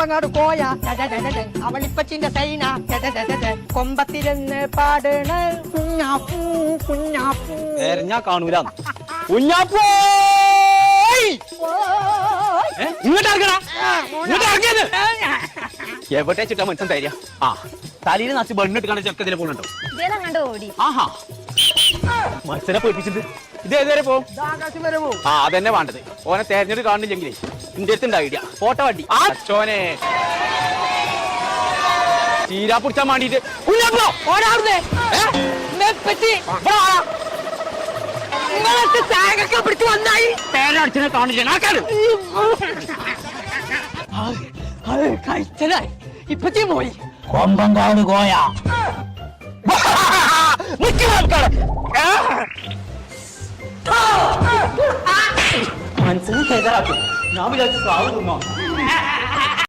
കൊമ്പങ്ങാട് കോയ അവളിപ്പച്ചിന്റെ സൈന കൊമ്പത്തിരുന്ന് പാടണ കുഞ്ഞാപ്പൂ കുഞ്ഞാപ്പൂ. ഞാൻ കാണൂല. കുഞ്ഞാപ്പൂ ഇങ്ങോട്ട് ഇറങ്ങടാ, ഇങ്ങോട്ട് ഇറങ്ങിയത്. എവിടെ ചിട്ടാ മനുഷ്യൻ തരിക? ആ തലയിൽ നച്ച് ബണ്ണിട്ട് കാണാൻ ചെറുക്കതിലെ പോകുന്നുണ്ടോ? ഓടി. ആഹാ മനുഷ്യനെ പേടിപ്പിച്ചിട്ട് ഇത് ഏതുവരെ പോവും? ആ അതന്നെ വേണ്ടത്. ഓനെ തെരഞ്ഞെടുത്ത് കാണുന്നില്ലെങ്കിലേ ഇന്റെ അടുത്തുണ്ട് ഐഡിയ. ഫോട്ടോ വണ്ടി അച്ചോനെ ചീരാ പിടിച്ചാൻ വേണ്ടിട്ട് പിടിച്ച് വന്നായി തേരടിച്ചിനെ കാണില്ല. കഴിച്ചതായി ഇപ്പച്ചി പോയി. കൊമ്പങ്കാട് കോയ മനസ്സിന് ഞാൻ വിചാരിച്ചു സാവ് തിന്നോ.